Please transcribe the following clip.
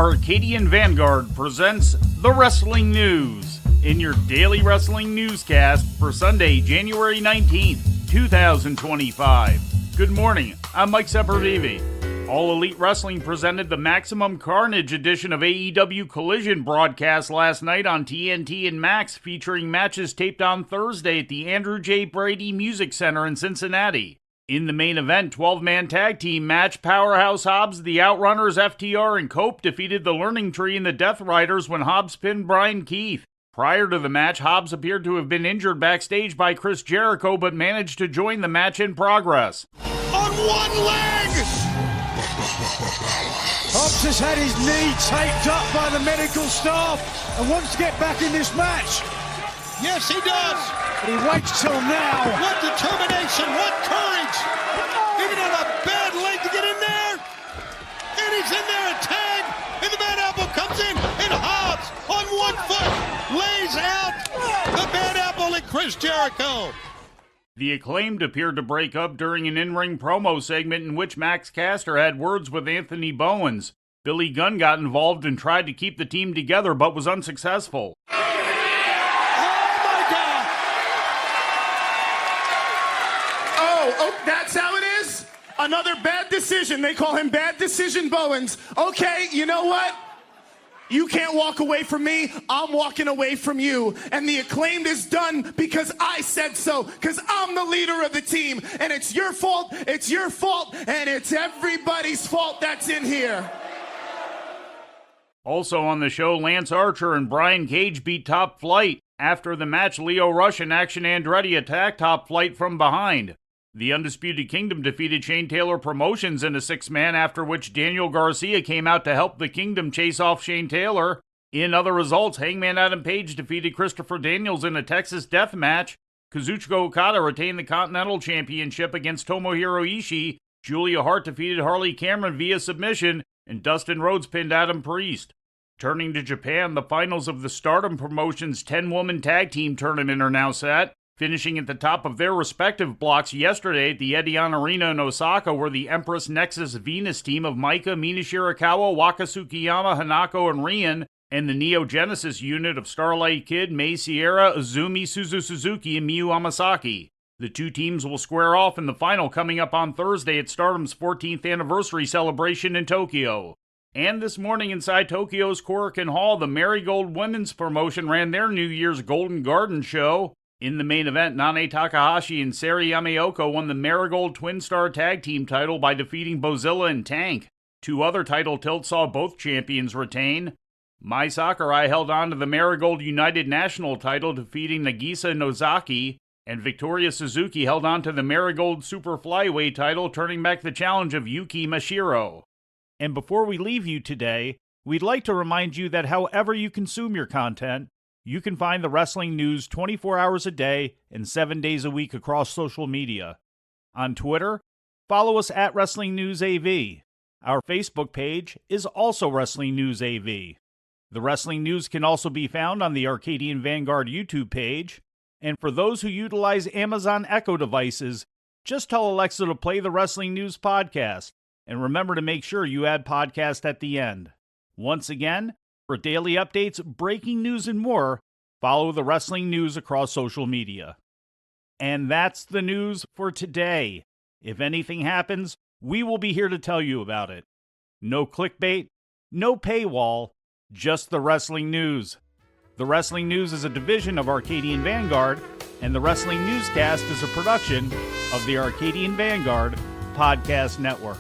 Arcadian Vanguard presents The Wrestling News in your daily wrestling newscast for Sunday, January 19th, 2025. Good morning, I'm Mike Sempervive. All Elite Wrestling presented the Maximum Carnage edition of AEW Collision broadcast last night on TNT and Max, featuring matches taped on Thursday at the Andrew J. Brady Music Center in Cincinnati. In the main event 12-man tag team match, Powerhouse Hobbs, the Outrunners, FTR, and Cope defeated the Learning Tree and the Death Riders when Hobbs pinned Brian Keith. Prior to the match, Hobbs appeared to have been injured backstage by Chris Jericho, but managed to join the match in progress. On one leg! Hobbs has had his knee taped up by the medical staff and wants to get back in this match. Yes, he does. But he waits till now. What determination, what courage. Even on a bad leg to get in there. And he's in there, a tag. And the Bad Apple comes in. And Hobbs on 1 foot lays out the Bad Apple and Chris Jericho. The Acclaimed appeared to break up during an in-ring promo segment in which Max Caster had words with Anthony Bowens. Billy Gunn got involved and tried to keep the team together, but was unsuccessful. Oh, that's how it is? Another bad decision. They call him Bad Decision Bowens. Okay, you know what? You can't walk away from me. I'm walking away from you. And the Acclaimed is done because I said so. Because I'm the leader of the team. And it's your fault, and it's everybody's fault that's in here. Also on the show, Lance Archer and Brian Cage beat Top Flight. After the match, Lio Rush and Action Andretti attacked Top Flight from behind. The Undisputed Kingdom defeated Shane Taylor Promotions in a six-man, after which Daniel Garcia came out to help the Kingdom chase off Shane Taylor. In other results, Hangman Adam Page defeated Christopher Daniels in a Texas death match. Kazuchika Okada retained the Continental Championship against Tomohiro Ishii. Julia Hart defeated Harley Cameron via submission, and Dustin Rhodes pinned Adam Priest. Turning to Japan, the finals of the Stardom Promotions 10-woman tag team tournament are now set. Finishing at the top of their respective blocks yesterday at the Edion Arena in Osaka were the Empress Nexus Venus team of Maika, Mina Shirakawa, Waka Tsukiyama, Hanako, and Rian, and the Neo Genesis unit of Starlight Kid, Mei Sierra, Azumi, Suzu Suzuki, and Miyu Amasaki. The two teams will square off in the final coming up on Thursday at Stardom's 14th anniversary celebration in Tokyo. And this morning inside Tokyo's Korakuen Hall, the Marigold Women's Promotion ran their New Year's Golden Garden show. In the main event, Nane Takahashi and Sari Yamaoka won the Marigold Twin Star Tag Team title by defeating Bozilla and Tank. Two other title tilts saw both champions retain. Mai Sakurai held on to the Marigold United National title, defeating Nagisa Nozaki, and Victoria Suzuki held on to the Marigold Super Flyweight title, turning back the challenge of Yuki Mashiro. And before we leave you today, we'd like to remind you that however you consume your content, you can find the wrestling news 24 hours a day and 7 days a week across social media. On Twitter, follow us at Wrestling News AV. Our Facebook page is also Wrestling News AV. The Wrestling News can also be found on the Arcadian Vanguard YouTube page. And for those who utilize Amazon Echo devices, just tell Alexa to play the Wrestling News podcast. And remember to make sure you add podcast at the end. Once again, for daily updates, breaking news, and more, follow the Wrestling News across social media. And that's the news for today. If anything happens, we will be here to tell you about it. No clickbait, no paywall, just the Wrestling News. The Wrestling News is a division of Arcadian Vanguard, and the Wrestling Newscast is a production of the Arcadian Vanguard Podcast Network.